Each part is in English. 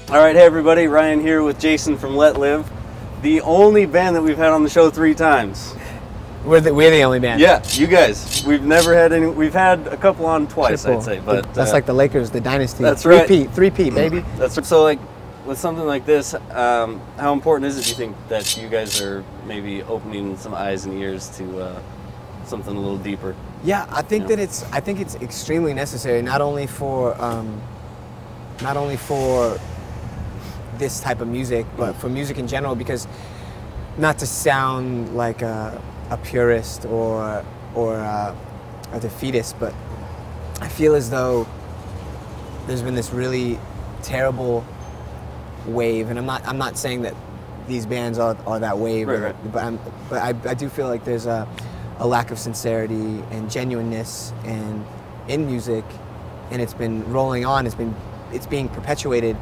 All right, hey everybody, Ryan here with Jason from Letlive, the only band that we've had on the show 3 times. We're the only band. Yeah, you guys. We've never had any. We've had a couple on twice, Triple. I'd say, but that's like the Lakers, the dynasty. That's right. 3P, baby. That's so. Like with something like this, how important is it? Do you think that you guys are maybe opening some eyes and ears to something a little deeper? Yeah, I think that it's extremely necessary, not only for this type of music, but for music in general, because not to sound like a purist or a defeatist, but I feel as though there's been this really terrible wave, and I'm not saying that these bands are that wave, right. but I do feel like there's a lack of sincerity and genuineness in music, and it's been rolling on. It's being perpetuated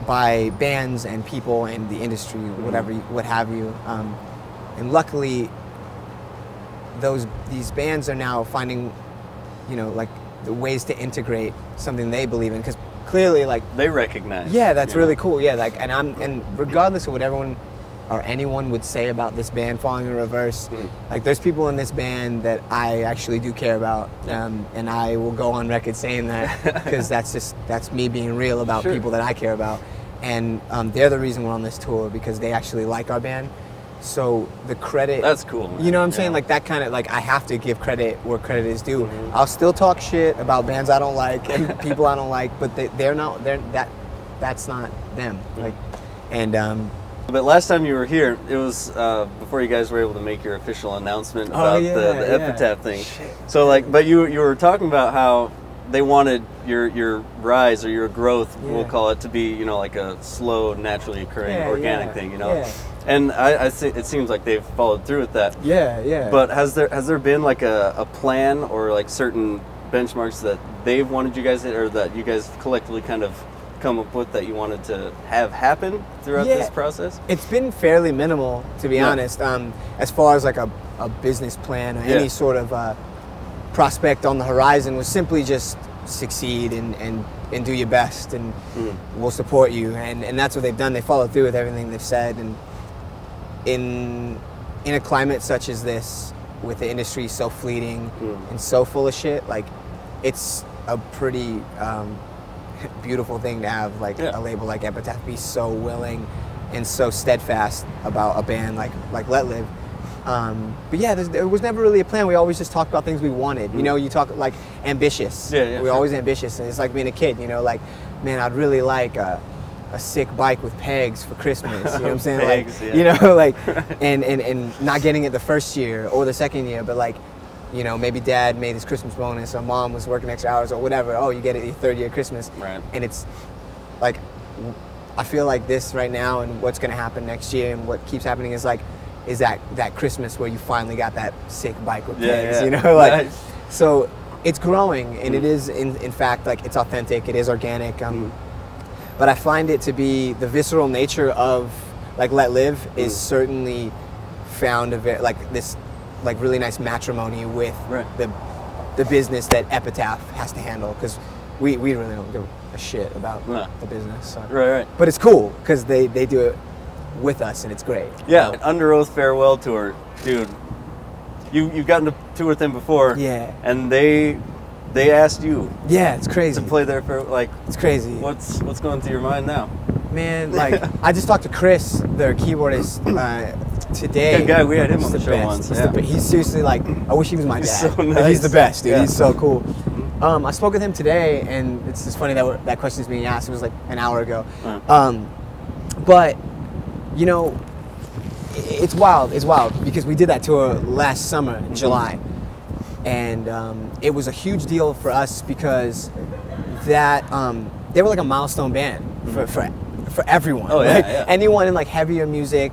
by bands and people and the industry, what have you. And luckily, these bands are now finding, like the ways to integrate something they believe in, because clearly, like, they recognize. Yeah, that's really cool. Yeah, like, and regardless of what everyone or anyone would say about this band, Falling in Reverse, like, there's people in this band that I actually do care about, and I will go on record saying that, because that's me being real about people that I care about, and they're the reason we're on this tour, because they actually like our band. So the credit, that's cool, man. You know what I'm saying? Like, that kind of, like, I have to give credit where credit is due. I'll still talk shit about bands I don't like and people I don't like, but that's not them. Like, and but last time you were here, it was before you guys were able to make your official announcement about the Epitaph thing. Shit. So, like, but you were talking about how they wanted your rise or your growth, we'll call it, to be, like a slow, naturally occurring, organic thing, And I think it seems like they've followed through with that. Yeah. But has there been like a plan or like certain benchmarks that they've wanted you guys to, or that you guys collectively kind of come up with that you wanted to have happen throughout this process? It's been fairly minimal, to be honest. As far as like a business plan or any sort of prospect on the horizon, was simply just succeed and do your best, and we'll support you. And that's what they've done. They followed through with everything they've said. And in a climate such as this, with the industry so fleeting and so full of shit, like, it's a pretty beautiful thing to have, like, a label like Epitaph be so willing and so steadfast about a band like Letlive. But yeah, there was never really a plan. We always just talked about things we wanted. You talk, like, ambitious. We're always ambitious, and it's like being a kid. Like, man, I'd really like a sick bike with pegs for Christmas. You know what I'm saying? Pegs, like, and not getting it the first year or the second year, but like, maybe dad made his Christmas bonus, or mom was working extra hours or whatever. Oh, you get it your third year Christmas. Right. And it's like, I feel like this right now, and what's going to happen next year, and what keeps happening is that Christmas where you finally got that sick bike with pegs. Nice. So it's growing, and it is in fact, like, it's authentic, it is organic. But I find it to be the visceral nature of, like, Letlive is certainly found this really nice matrimony with the business that Epitaph has to handle, because we really don't give a shit about the business. So. Right. But it's cool because they do it with us, and it's great. Yeah, Under Oath farewell tour, dude. You've gotten to tour with them before. Yeah. And they asked you. Yeah, it's crazy. To play there for, like, it's crazy. What's going through your mind now? Man, like, I just talked to Chris, their keyboardist, today. Good guy, we had him on the show once. He's seriously, like, I wish he was my dad. So nice. Like, he's the best, dude. Yeah. He's so cool. I spoke with him today, and it's just funny that question is being asked. It was like an hour ago. But, it's wild. It's wild, because we did that tour last summer in July. And it was a huge deal for us, because that they were like a milestone band for everyone. Oh, yeah, like, yeah. Anyone in, like, heavier music,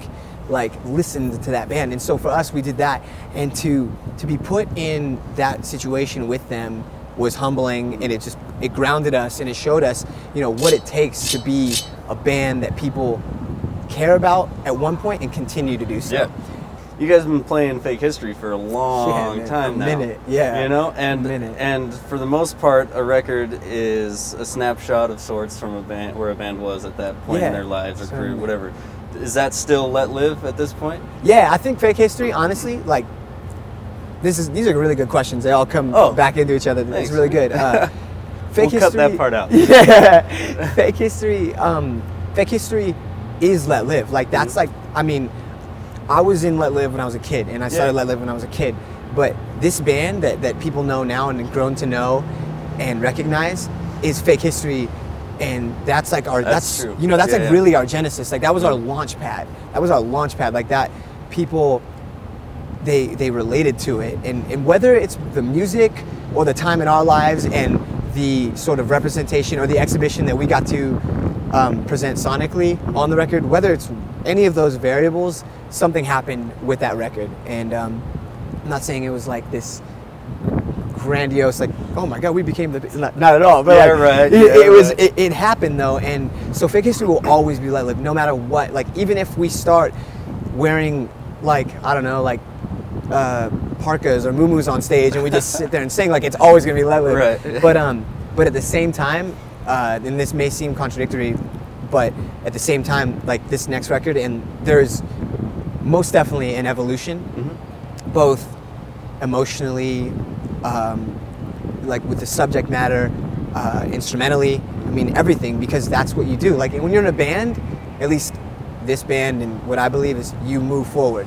like, listened to that band. And so for us, we did that, and to be put in that situation with them was humbling, and it grounded us, and it showed us, what it takes to be a band that people care about at one point and continue to do so. you guys have been playing Fake History for a long time now. Minute, yeah. You know, and for the most part, a record is a snapshot of sorts from a band where a band was at that point in their lives or career, whatever. Is that still Let Live at this point? Yeah, I think Fake History, honestly, like, these are really good questions. They all come back into each other. Thanks. It's really good. Fake History, cut that part out. Yeah, Fake History. Fake History is Let Live. Like that's like, I mean, I was in Let Live when I was a kid, and I started Let Live when I was a kid. But this band that people know now and have grown to know and recognize is Fake History, and that's like our that's true. You know, that's like really our genesis. Like that was our launch pad. That was our launch pad. Like that, people they related to it, and whether it's the music or the time in our lives and the sort of representation or the exhibition that we got to present sonically on the record, whether it's any of those variables, something happened with that record. And I'm not saying it was like this grandiose, like, oh my God, we became the, not at all, but it happened though. And so Fake History will always be Let Live, no matter what. Like even if we start wearing like, I don't know, like parkas or muumuus on stage and we just sit there and sing, like it's always gonna be Let Live. Right. But at the same time, and this may seem contradictory, but at the same time, like this next record, and there's most definitely an evolution, both emotionally, like with the subject matter, instrumentally, I mean everything, because that's what you do. Like when you're in a band, at least this band, and what I believe is you move forward.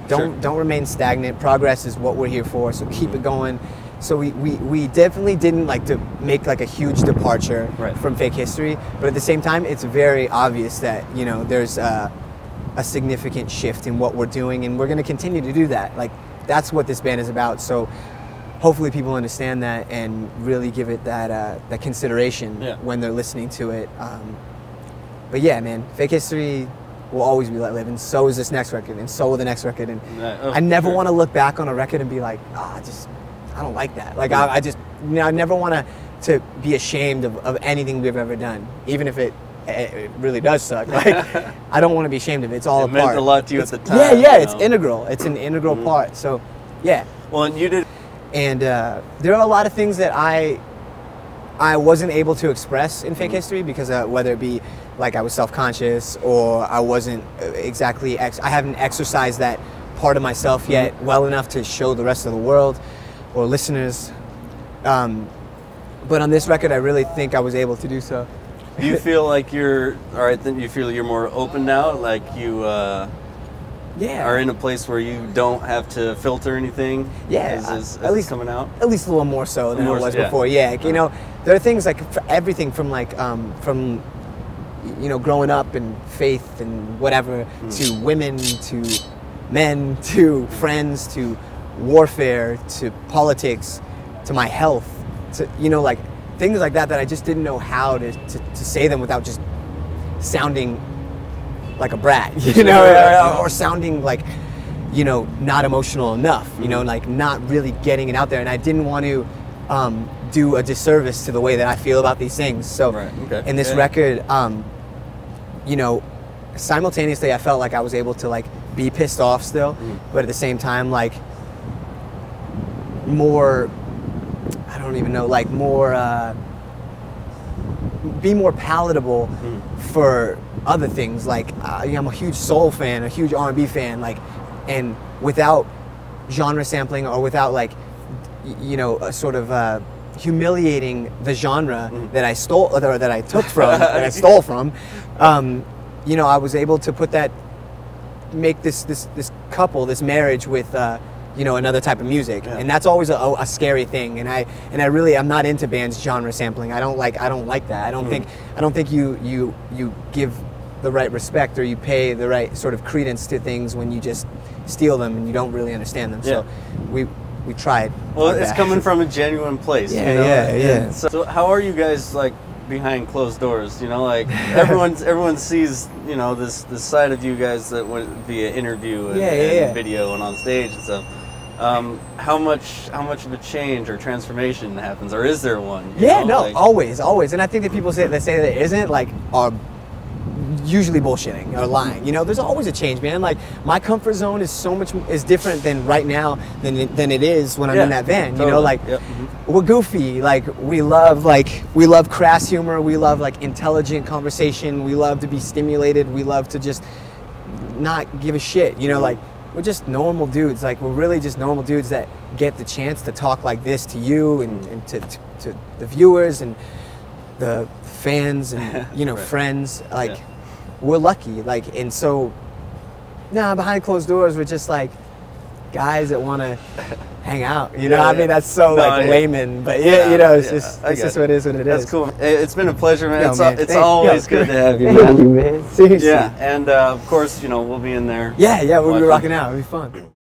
Don't remain stagnant. Progress is what we're here for, so keep it going. So we definitely didn't like to make like a huge departure from Fake History, but at the same time, it's very obvious that, you know, there's a significant shift in what we're doing, and we're going to continue to do that. Like that's what this band is about. So hopefully people understand that and really give it that consideration when they're listening to it. But yeah, man, Fake History will always be Let Live, and so is this next record, and so will the next record. And I never want to look back on a record and be like, I don't like that. Like I just, you know, I never want to be ashamed of anything we've ever done, even if it really does suck. Like I don't want to be ashamed of it. It's all a part. It meant a lot to you at the time. Yeah, it's integral. It's an integral part. So, yeah. Well, and you did. And there are a lot of things that I wasn't able to express in Fake History because whether it be like I was self-conscious or I wasn't exactly, I haven't exercised that part of myself yet well enough to show the rest of the world or listeners. But on this record, I really think I was able to do so. Do you feel like you're, all right, then you feel you're more open now? Like you are in a place where you don't have to filter anything? Yeah. As at least coming out? At least a little more so than it was before. Yeah. You know, there are things like everything from like, from, you know, growing up and faith and whatever, to women, to men, to friends, to warfare, to politics, to my health, to, you know, like things like that I just didn't know how to say them without just sounding like a brat, you know, or sounding like, you know, not emotional enough, you know, like not really getting it out there. And I didn't want to do a disservice to the way that I feel about these things. So in this record, you know, simultaneously I felt like I was able to like be pissed off still, but at the same time, like more, I don't even know, like more, be more palatable for other things. Like you know, I'm a huge soul fan, a huge R&B fan, like, and without genre sampling or without like, you know, a sort of humiliating the genre that I stole, or that I took from, that I stole from, you know, I was able to put that, make this couple, this marriage with, you know, another type of music, and that's always a scary thing. And I really, I'm not into bands genre sampling. I don't like that. I don't think you give the right respect or you pay the right sort of credence to things when you just steal them and you don't really understand them. So we tried. Well, it's coming from a genuine place. Yeah, you know? yeah. So how are you guys like behind closed doors? You know, like everyone sees, you know, this side of you guys that went via interview and video and on stage and stuff. How much of a change or transformation happens, or is there one? Yeah, no, like, always. And I think that people say that there isn't, like, are usually bullshitting or lying. You know, there's always a change, man. Like my comfort zone is is different than right now than it is when I'm in that van. Totally. You know, like we're goofy. Like we love crass humor. We love like intelligent conversation. We love to be stimulated. We love to just not give a shit. You know, like we're just normal dudes. Like we're really just normal dudes that get the chance to talk like this to you and to the viewers and the fans and you know friends. Like we're lucky. Like, and so behind closed doors we're just like guys that want to hang out. You know, I mean that's so like layman, but you know, it's just what it is. That's cool. It's been a pleasure, man. Man. It's always good to have you, man. Thank you, man. Seriously. Yeah, and of course, you know, we'll be in there. Yeah, we'll be rocking out. It'll be fun.